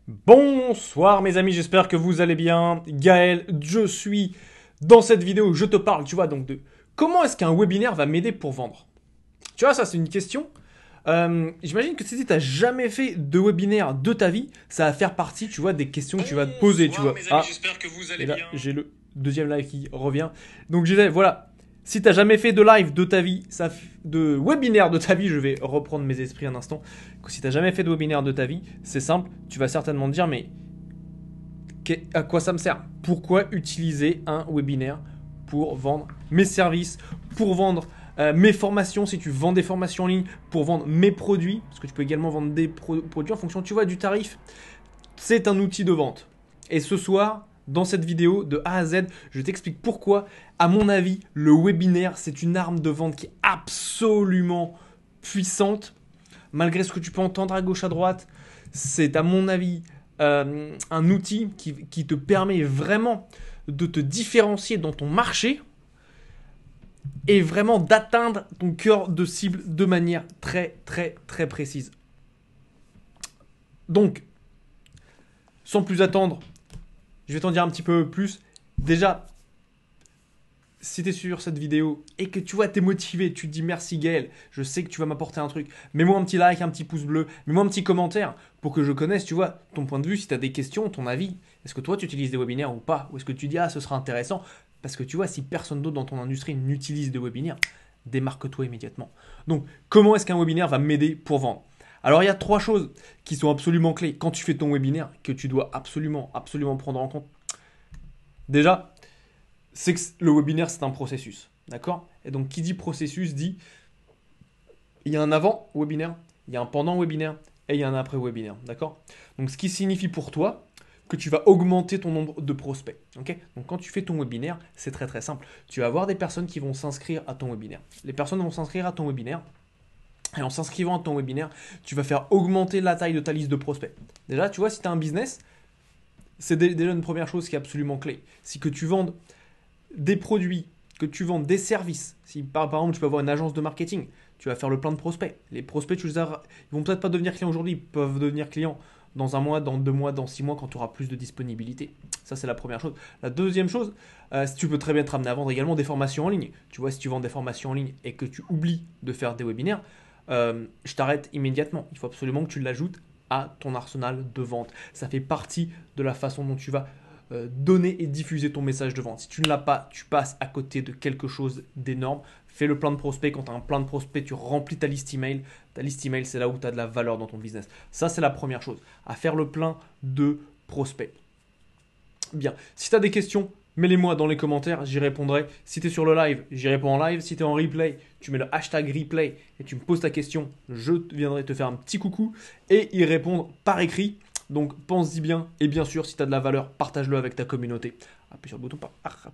Bonsoir mes amis, j'espère que vous allez bien. Gaël, je suis dans cette vidéo, je te parle, tu vois, donc de comment est-ce qu'un webinaire va m'aider pour vendre. Tu vois, ça c'est une question. J'imagine que si tu n'as jamais fait de webinaire de ta vie, ça va faire partie, tu vois, des questions que tu vas te poser, tu Bonsoir vois. mes amis, Ah, j'espère que vous et allez là, bien. j'ai le deuxième live qui revient. Donc je disais, voilà, si t'as jamais fait de live de ta vie, de webinaire de ta vie, je vais reprendre mes esprits un instant. Si t'as jamais fait de webinaire de ta vie, c'est simple, tu vas certainement te dire, mais à quoi ça me sert? Pourquoi utiliser un webinaire pour vendre mes services, pour vendre mes formations, si tu vends des formations en ligne, pour vendre mes produits, parce que tu peux également vendre des produits en fonction, tu vois, du tarif. C'est un outil de vente. Et ce soir, dans cette vidéo de A à Z, je t'explique pourquoi, à mon avis, le webinaire, c'est une arme de vente qui est absolument puissante. Malgré ce que tu peux entendre à gauche, à droite, c'est à mon avis un outil qui te permet vraiment de te différencier dans ton marché et vraiment d'atteindre ton cœur de cible de manière très très très précise. Donc, sans plus attendre, je vais t'en dire un petit peu plus. Déjà, si tu es sur cette vidéo et que tu vois, tu es motivé, tu te dis merci Gaël, je sais que tu vas m'apporter un truc, mets-moi un petit like, un petit pouce bleu, mets-moi un petit commentaire pour que je connaisse, tu vois, ton point de vue, si tu as des questions, ton avis. Est-ce que toi, tu utilises des webinaires ou pas? Ou est-ce que tu dis, ah, ce sera intéressant? Parce que tu vois, si personne d'autre dans ton industrie n'utilise des webinaires, démarque-toi immédiatement. Donc, comment est-ce qu'un webinaire va m'aider pour vendre? Alors, il y a trois choses qui sont absolument clés quand tu fais ton webinaire que tu dois absolument prendre en compte. Déjà, c'est que le webinaire, c'est un processus. D'accord? Et donc, qui dit processus dit il y a un avant webinaire, il y a un pendant webinaire et il y a un après webinaire. D'accord? Donc, ce qui signifie pour toi que tu vas augmenter ton nombre de prospects. Ok? Donc, quand tu fais ton webinaire, c'est très très simple. Tu vas avoir des personnes qui vont s'inscrire à ton webinaire. Les personnes vont s'inscrire à ton webinaire. Et en s'inscrivant à ton webinaire, tu vas faire augmenter la taille de ta liste de prospects. Déjà, tu vois, si tu as un business, c'est déjà une première chose qui est absolument clé. Si que tu vendes des produits, que tu vends des services, si par exemple tu peux avoir une agence de marketing, tu vas faire le plein de prospects. Les prospects, ils vont peut-être pas devenir clients aujourd'hui, ils peuvent devenir clients dans un mois, dans 2 mois, dans 6 mois, quand tu auras plus de disponibilité. Ça, c'est la première chose. La deuxième chose, si tu peux très bien te ramener à vendre également des formations en ligne. Tu vois, si tu vends des formations en ligne et que tu oublies de faire des webinaires, je t'arrête immédiatement. Il faut absolument que tu l'ajoutes à ton arsenal de vente. Ça fait partie de la façon dont tu vas donner et diffuser ton message de vente. Si tu ne l'as pas, tu passes à côté de quelque chose d'énorme. Fais le plein de prospects. Quand tu as un plein de prospects, tu remplis ta liste email. Ta liste email, c'est là où tu as de la valeur dans ton business. Ça, c'est la première chose. À faire le plein de prospects. Bien. Si tu as des questions, mets-les-moi dans les commentaires, j'y répondrai. Si tu es sur le live, j'y réponds en live. Si tu es en replay, tu mets le hashtag replay et tu me poses ta question. Je viendrai te faire un petit coucou et y répondre par écrit. Donc pense-y bien et bien sûr, si tu as de la valeur, partage-le avec ta communauté. Appuie sur le bouton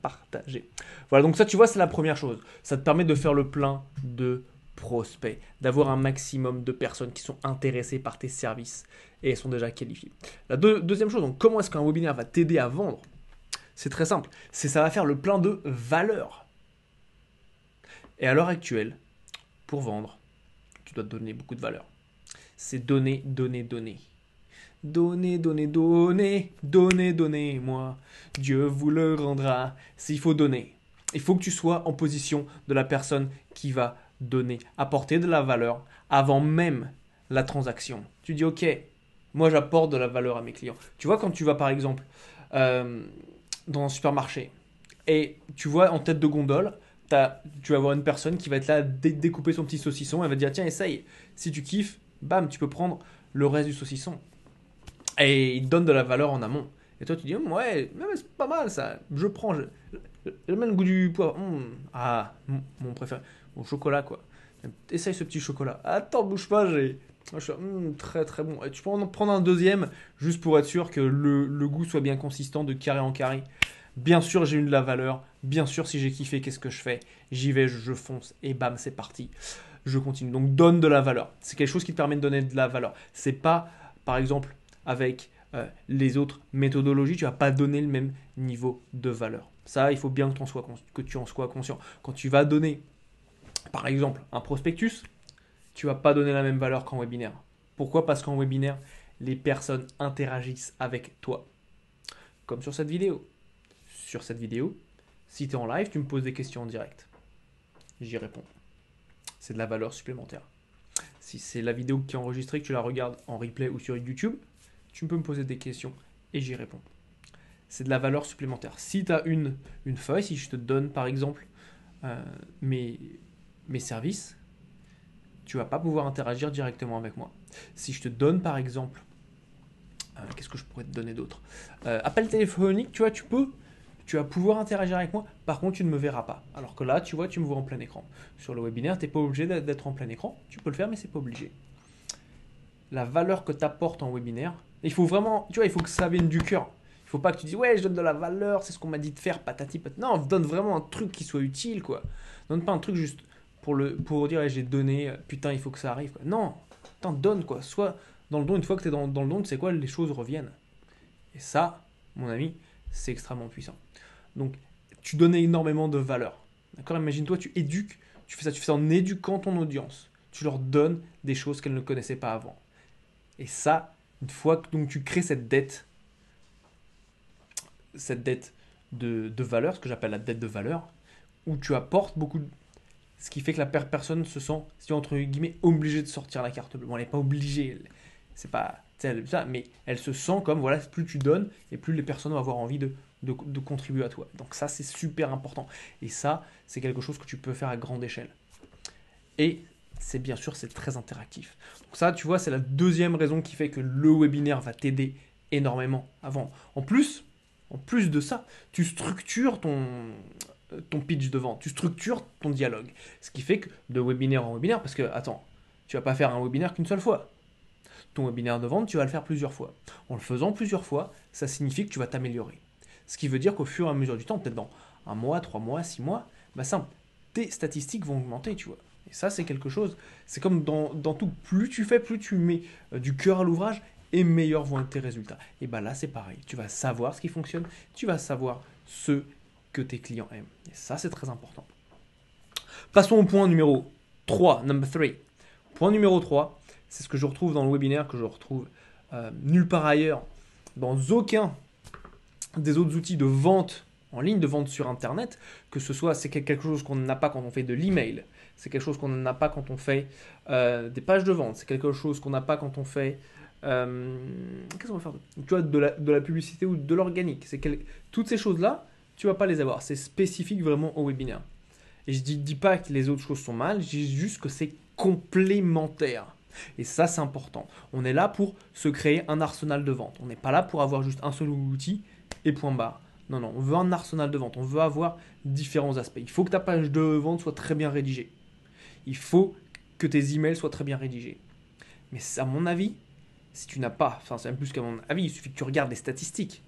partager. Voilà, donc ça, tu vois, c'est la première chose. Ça te permet de faire le plein de prospects, d'avoir un maximum de personnes qui sont intéressées par tes services et elles sont déjà qualifiées. La deuxième chose, donc comment est-ce qu'un webinaire va t'aider à vendre? C'est très simple, ça va faire le plein de valeur. Et à l'heure actuelle, pour vendre, tu dois te donner beaucoup de valeur. C'est donner, donner, donner. Donnez, donnez, donnez, donnez, donnez-moi. Dieu vous le rendra. S'il faut donner, il faut que tu sois en position de la personne qui va donner, apporter de la valeur avant même la transaction. Tu dis, ok, moi j'apporte de la valeur à mes clients. Tu vois, quand tu vas par exemple euh, dans un supermarché et tu vois en tête de gondole, tu vas avoir une personne qui va être là à découper son petit saucisson. Elle va te dire, tiens, essaye. Si tu kiffes, bam, tu peux prendre le reste du saucisson. Et il te donne de la valeur en amont. Et toi, tu dis, ouais, mais c'est pas mal ça. Je prends. J'aime bien le goût du poivre. Ah, mon préféré. Mon chocolat, quoi. Essaye ce petit chocolat. Attends, bouge pas, j'ai. Très très bon. Et tu peux en prendre un deuxième, juste pour être sûr que le goût soit bien consistant de carré en carré. Bien sûr, j'ai eu de la valeur. Bien sûr, si j'ai kiffé, qu'est-ce que je fais? J'y vais, je fonce. Et bam, c'est parti. Je continue. Donc, donne de la valeur. C'est quelque chose qui te permet de donner de la valeur. C'est pas, par exemple, avec les autres méthodologies, tu vas pas donner le même niveau de valeur. Ça, il faut bien que tu en sois conscient. Quand tu vas donner, par exemple, un prospectus, tu vas pas donner la même valeur qu'en webinaire. Pourquoi? Parce qu'en webinaire, les personnes interagissent avec toi. Comme sur cette vidéo. Sur cette vidéo, si tu es en live, tu me poses des questions en direct. J'y réponds. C'est de la valeur supplémentaire. Si c'est la vidéo qui est enregistrée, que tu la regardes en replay ou sur YouTube, tu peux me poser des questions et j'y réponds. C'est de la valeur supplémentaire. Si tu as une feuille, si je te donne par exemple mes services, tu vas pas pouvoir interagir directement avec moi. Si je te donne par exemple, qu'est-ce que je pourrais te donner d'autre, appel téléphonique, tu vois, tu vas pouvoir interagir avec moi, par contre tu ne me verras pas. Alors que là, tu vois, tu me vois en plein écran. Sur le webinaire, tu n'es pas obligé d'être en plein écran, tu peux le faire mais c'est pas obligé. La valeur que tu apportes en webinaire, il faut vraiment, tu vois, il faut que ça vienne du cœur. Il faut pas que tu dises ouais, je donne de la valeur, c'est ce qu'on m'a dit de faire, patati patata. Non, donne vraiment un truc qui soit utile, quoi. Donne pas un truc juste pour dire j'ai donné, putain, il faut que ça arrive, quoi. Non, putain, donne, quoi. Soit dans le don, une fois que tu es dans le don, tu sais quoi, les choses reviennent. Et ça, mon ami, c'est extrêmement puissant. Donc, tu donnes énormément de valeur. D'accord? Imagine-toi, tu éduques, tu fais ça en éduquant ton audience. Tu leur donnes des choses qu'elles ne connaissaient pas avant. Et ça, une fois que donc, tu crées cette dette de valeur, ce que j'appelle la dette de valeur, où tu apportes beaucoup de... Ce qui fait que la personne se sent, si entre guillemets, obligée de sortir la carte bleue. Bon, elle n'est pas obligée, c'est pas ça, mais elle se sent comme, voilà, plus tu donnes, et plus les personnes vont avoir envie de contribuer à toi. Donc ça, c'est super important. Et ça, c'est quelque chose que tu peux faire à grande échelle. Et c'est bien sûr, c'est très interactif. Donc ça, tu vois, c'est la deuxième raison qui fait que le webinaire va t'aider énormément à vendre. En plus de ça, tu structures ton pitch de vente, tu structures ton dialogue. Ce qui fait que de webinaire en webinaire, parce que, attends, tu vas pas faire un webinaire qu'une seule fois. Ton webinaire de vente, tu vas le faire plusieurs fois. En le faisant plusieurs fois, ça signifie que tu vas t'améliorer. Ce qui veut dire qu'au fur et à mesure du temps, peut-être dans 1 mois, 3 mois, 6 mois, bah simple, tes statistiques vont augmenter, tu vois. Et ça, c'est quelque chose, c'est comme dans tout, plus tu fais, plus tu mets du cœur à l'ouvrage, et meilleurs vont être tes résultats. Et bah là, c'est pareil, tu vas savoir ce qui fonctionne, tu vas savoir ce que tes clients aiment. Et ça, c'est très important. Passons au point numéro 3, number 3. Point numéro 3, c'est ce que je retrouve dans le webinaire, que je retrouve nulle part ailleurs, dans aucun des autres outils de vente en ligne, de vente sur Internet, que ce soit, c'est quelque chose qu'on n'a pas quand on fait de l'email, c'est quelque chose qu'on n'a pas quand on fait des pages de vente, c'est quelque chose qu'on n'a pas quand on fait, qu'est-ce qu'on va faire, tu vois, de la publicité ou de l'organique. Toutes ces choses-là, tu vas pas les avoir. C'est spécifique vraiment au webinaire. Et je dis pas que les autres choses sont mal, je dis juste que c'est complémentaire. Et ça, c'est important. On est là pour se créer un arsenal de vente. On n'est pas là pour avoir juste un seul outil et point barre. Non, non, on veut un arsenal de vente. On veut avoir différents aspects. Il faut que ta page de vente soit très bien rédigée. Il faut que tes emails soient très bien rédigés. Mais à mon avis, si tu n'as pas, enfin c'est même plus qu'à mon avis, il suffit que tu regardes les statistiques.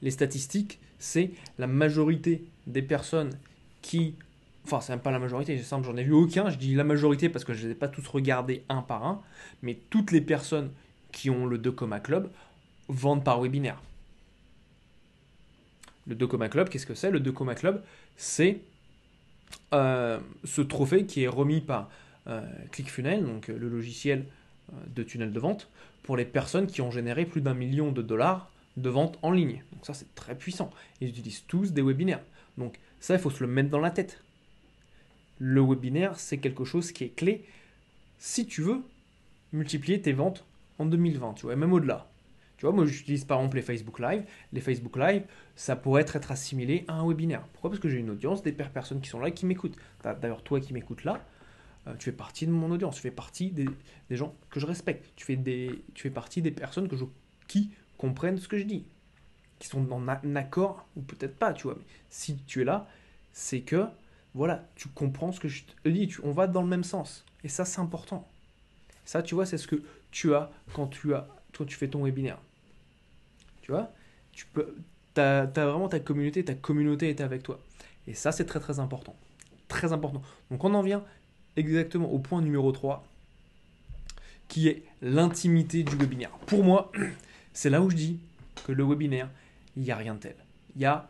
Les statistiques, c'est la majorité des personnes qui... Enfin, c'est même pas la majorité, c'est simple, j'en ai vu aucun. Je dis la majorité parce que je ne les ai pas tous regardés un par un. Mais toutes les personnes qui ont le 2Coma Club vendent par webinaire. Le 2Coma Club, qu'est-ce que c'est? Le 2Coma Club, c'est ce trophée qui est remis par ClickFunnels, donc le logiciel de tunnel de vente, pour les personnes qui ont généré plus d'1 million de dollars de vente en ligne. Donc ça, c'est très puissant. Ils utilisent tous des webinaires. Donc ça, il faut se le mettre dans la tête. Le webinaire, c'est quelque chose qui est clé si tu veux multiplier tes ventes en 2020, tu vois, et même au-delà. Tu vois, moi, j'utilise par exemple les Facebook Live. Les Facebook Live, ça pourrait être assimilé à un webinaire. Pourquoi? Parce que j'ai une audience, des personnes qui sont là, qui m'écoutent. D'ailleurs, toi qui m'écoutes là, tu fais partie de mon audience. Tu fais partie des gens que je respecte. Tu fais partie des personnes qui comprennent ce que je dis, qui sont en accord, ou peut-être pas, tu vois. Mais si tu es là, c'est que, voilà, tu comprends ce que je te dis. On va dans le même sens. Et ça, c'est important. Ça, tu vois, c'est ce que tu as quand tu fais ton webinaire. Tu vois, t'as vraiment ta communauté est avec toi. Et ça, c'est très très important. Très important. Donc on en vient exactement au point numéro 3, qui est l'intimité du webinaire. Pour moi, c'est là où je dis que le webinaire, il n'y a rien de tel. Il n'y a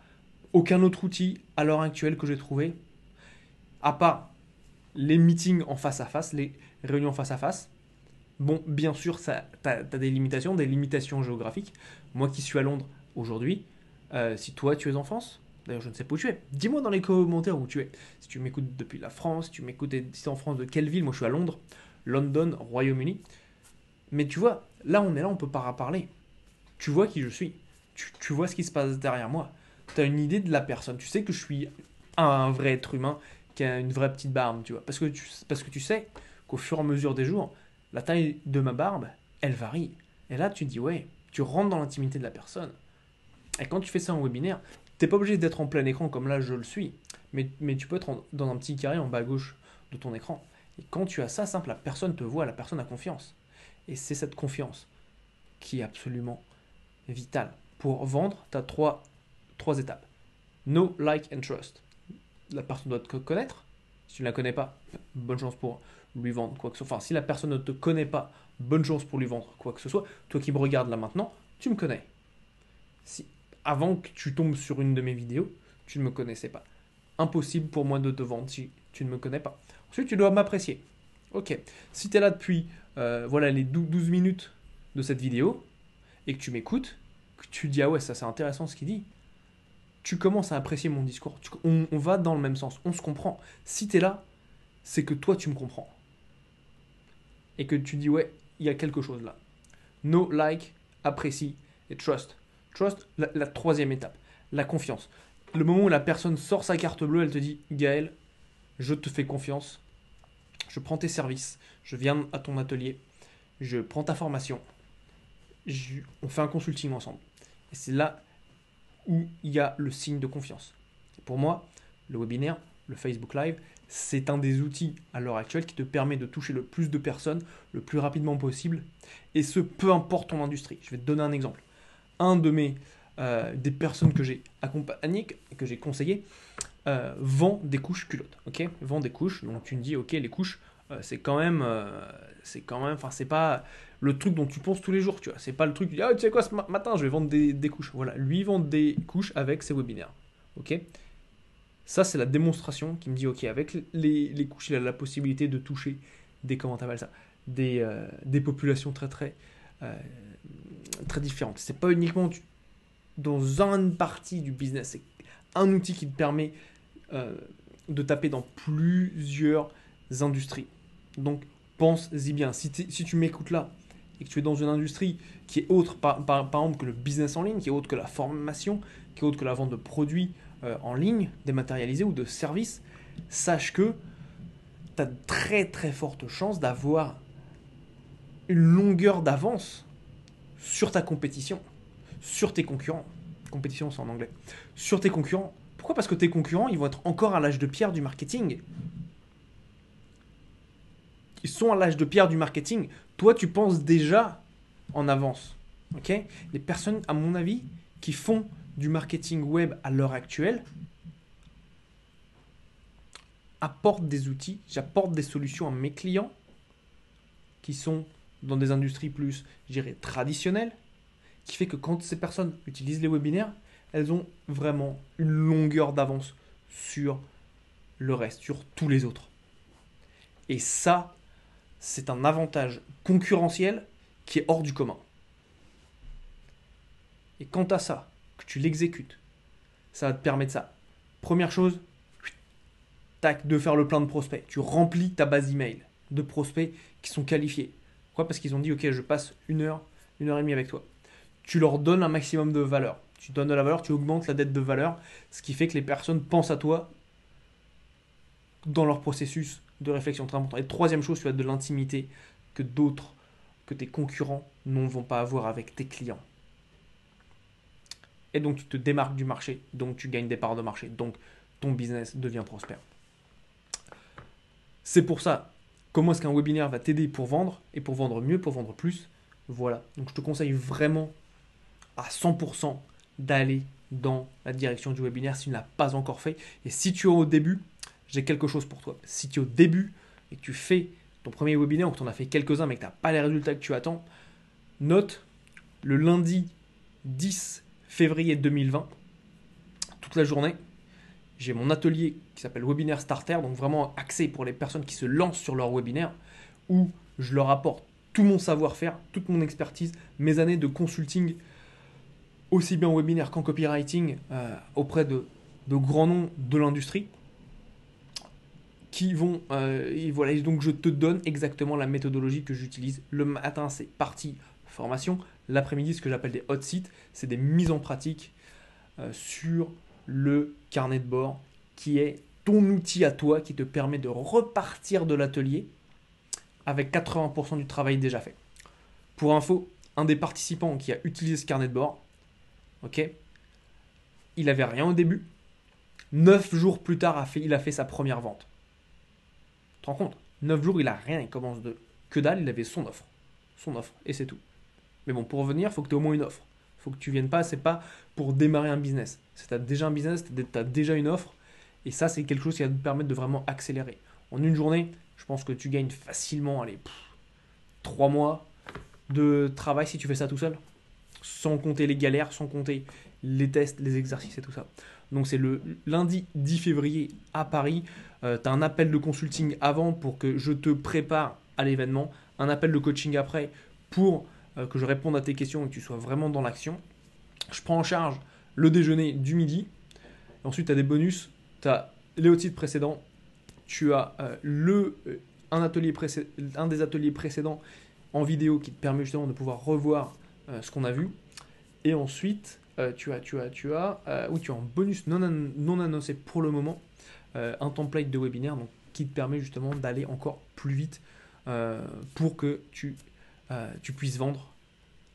aucun autre outil à l'heure actuelle que j'ai trouvé, à part les meetings en face à face, les réunions face à face. Bon, bien sûr, tu as des limitations géographiques. Moi qui suis à Londres aujourd'hui, si toi tu es en France, d'ailleurs je ne sais pas où tu es, dis-moi dans les commentaires où tu es. Si tu m'écoutes depuis la France, si tu m'écoutes si t'es en France, de quelle ville? Moi je suis à Londres, London, Royaume-Uni. Mais tu vois, là on est là, on peut pas parler. Tu vois qui je suis. Tu vois ce qui se passe derrière moi. Tu as une idée de la personne. Tu sais que je suis un vrai être humain qui a une vraie petite barbe, tu vois. Parce que tu sais qu'au fur et à mesure des jours, la taille de ma barbe, elle varie. Et là, tu te dis, ouais, tu rentres dans l'intimité de la personne. Et quand tu fais ça en webinaire, t'es pas obligé d'être en plein écran comme là je le suis. Mais tu peux être dans un petit carré en bas à gauche de ton écran. Et quand tu as ça, simple, la personne te voit, la personne a confiance. Et c'est cette confiance qui est absolument vitale. Pour vendre, tu as trois étapes. Know, like and trust. La personne doit te connaître. Si tu ne la connais pas, bonne chance pour lui vendre quoi que ce soit. Enfin, si la personne ne te connaît pas, bonne chance pour lui vendre quoi que ce soit. Toi qui me regardes là maintenant, tu me connais. Si avant que tu tombes sur une de mes vidéos, tu ne me connaissais pas. Impossible pour moi de te vendre si tu ne me connais pas. Ensuite, tu dois m'apprécier. Ok. Si tu es là depuis voilà, les 12 minutes de cette vidéo et que tu m'écoutes, que tu dis ah ouais, ça c'est intéressant ce qu'il dit, tu commences à apprécier mon discours. On va dans le même sens, on se comprend. Si tu es là, c'est que toi tu me comprends. Et que tu dis ouais, il y a quelque chose là. No, like, apprécie et trust. Trust, la troisième étape, la confiance. Le moment où la personne sort sa carte bleue, elle te dit Gaël, je te fais confiance, je prends tes services, je viens à ton atelier, je prends ta formation, on fait un consulting ensemble. Et c'est là où il y a le signe de confiance. Et pour moi, le webinaire, le Facebook Live, c'est un des outils à l'heure actuelle qui te permet de toucher le plus de personnes le plus rapidement possible. Et ce, peu importe ton industrie. Je vais te donner un exemple. Des personnes que j'ai accompagnées, que j'ai conseillées, vend des couches culottes. Ok, vend des couches. Donc tu me dis, ok, les couches, c'est quand même, enfin c'est pas le truc dont tu penses tous les jours, tu vois. C'est pas le truc, ah tu sais quoi, ce matin je vais vendre des couches. Voilà, lui vend des couches avec ses webinaires. Ok. Ça c'est la démonstration qui me dit, ok, avec les couches, il a la possibilité de toucher comment t'appelles ça, des populations euh, très différentes. C'est pas uniquement dans une partie du business, c'est un outil qui te permet euh, de taper dans plusieurs industries. Donc, pense-y bien. Si tu m'écoutes là et que tu es dans une industrie qui est autre, par exemple, que le business en ligne, qui est autre que la formation, qui est autre que la vente de produits en ligne, dématérialisés ou de services, sache que tu as de très très fortes chances d'avoir une longueur d'avance sur ta compétition, sur tes concurrents. Compétition, c'est en anglais. Sur tes concurrents. Pourquoi? Parce que tes concurrents, ils vont être encore à l'âge de pierre du marketing. Ils sont à l'âge de pierre du marketing. Toi, tu penses déjà en avance. Ok? Les personnes, à mon avis, qui font du marketing web à l'heure actuelle apportent des outils, j'apporte des solutions à mes clients qui sont dans des industries plus, je dirais, traditionnelles, qui fait que quand ces personnes utilisent les webinaires, elles ont vraiment une longueur d'avance sur le reste, sur tous les autres. Et ça, c'est un avantage concurrentiel qui est hors du commun. Et quant à ça, que tu l'exécutes, ça va te permettre ça. Première chose, tac, de faire le plein de prospects. Tu remplis ta base email de prospects qui sont qualifiés. Pourquoi? Parce qu'ils ont dit, ok, je passe une heure et demie avec toi. Tu leur donnes un maximum de valeur. Tu donnes de la valeur, tu augmentes la dette de valeur, ce qui fait que les personnes pensent à toi dans leur processus de réflexion très important. Et troisième chose, tu as de l'intimité que d'autres, que tes concurrents ne vont pas avoir avec tes clients. Et donc tu te démarques du marché, donc tu gagnes des parts de marché, donc ton business devient prospère. C'est pour ça, comment est-ce qu'un webinaire va t'aider pour vendre, et pour vendre mieux, pour vendre plus. Voilà, donc je te conseille vraiment à 100% d'aller dans la direction du webinaire si tu ne l'as pas encore fait. Et si tu es au début, j'ai quelque chose pour toi. Si tu es au début et que tu fais ton premier webinaire ou que tu en as fait quelques-uns mais que tu n'as pas les résultats que tu attends, note le lundi 10 février 2020, toute la journée, j'ai mon atelier qui s'appelle Webinaire Starter, donc vraiment axé pour les personnes qui se lancent sur leur webinaire, où je leur apporte tout mon savoir-faire, toute mon expertise, mes années de consulting, aussi bien en webinaire qu'en copywriting, auprès de grands noms de l'industrie, qui vont... et voilà, et donc je te donne exactement la méthodologie que j'utilise. Le matin, c'est partie formation. L'après-midi, ce que j'appelle des hot seats, c'est des mises en pratique sur le carnet de bord, qui est ton outil à toi, qui te permet de repartir de l'atelier avec 80% du travail déjà fait. Pour info, un des participants qui a utilisé ce carnet de bord, ok, il n'avait rien au début. 9 jours plus tard, il a fait sa première vente. Tu te rends compte? 9 jours, il a rien, il commence de que dalle, il avait son offre. Son offre, et c'est tout. Mais bon, pour revenir, il faut que tu aies au moins une offre. Il faut que tu viennes pas, c'est pas pour démarrer un business. Si tu as déjà un business, tu as déjà une offre. Et ça, c'est quelque chose qui va te permettre de vraiment accélérer. En une journée, je pense que tu gagnes facilement, allez, 3 mois de travail si tu fais ça tout seul. Sans compter les galères, sans compter les tests, les exercices et tout ça. Donc c'est le lundi 10 février à Paris. Tu as un appel de consulting avant pour que je te prépare à l'événement. Un appel de coaching après pour que je réponde à tes questions et que tu sois vraiment dans l'action. Je prends en charge le déjeuner du midi. Et ensuite, tu as des bonus. Tu as les hot seats précédents. Tu as un des ateliers précédents en vidéo qui te permet justement de pouvoir revoir ce qu'on a vu. Et ensuite, tu as en bonus non annoncé pour le moment un template de webinaire donc, qui te permet justement d'aller encore plus vite pour que tu puisses vendre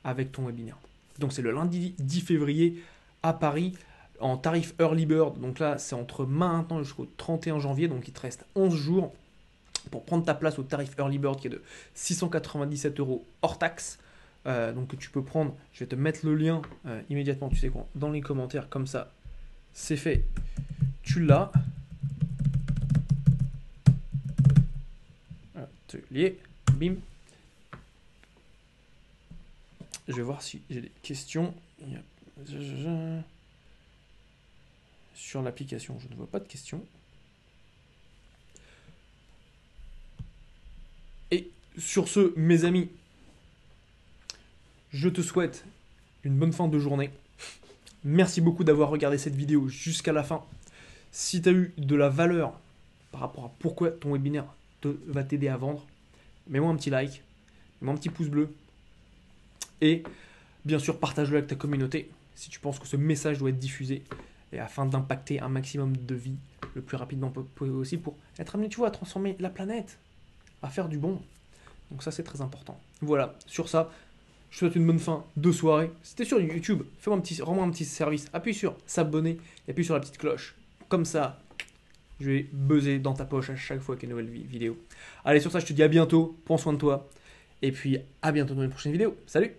avec ton webinaire. Donc c'est le lundi 10 février à Paris en tarif Early Bird. Donc là, c'est entre maintenant jusqu'au 31 janvier. Donc il te reste 11 jours pour prendre ta place au tarif Early Bird qui est de 697 € hors taxe. Donc que tu peux prendre, je vais te mettre le lien immédiatement, tu sais quoi, dans les commentaires, comme ça, c'est fait, tu l'as. Atelier, bim. Je vais voir si j'ai des questions. Sur l'application, je ne vois pas de questions. Et sur ce, mes amis, je te souhaite une bonne fin de journée. Merci beaucoup d'avoir regardé cette vidéo jusqu'à la fin. Si tu as eu de la valeur par rapport à pourquoi ton webinaire va t'aider à vendre, mets-moi un petit like, mets-moi un petit pouce bleu. Et bien sûr, partage-le avec ta communauté si tu penses que ce message doit être diffusé et afin d'impacter un maximum de vie le plus rapidement possible pour être amené, tu vois, à transformer la planète, à faire du bon. Donc ça, c'est très important. Voilà, sur ça, je te souhaite une bonne fin de soirée. Si t'es sur YouTube, rends-moi un petit service. Appuie sur s'abonner et appuie sur la petite cloche. Comme ça, je vais buzzer dans ta poche à chaque fois qu'il y a une nouvelle vidéo. Allez, sur ça, je te dis à bientôt. Prends soin de toi. Et puis, à bientôt dans une prochaine vidéo. Salut!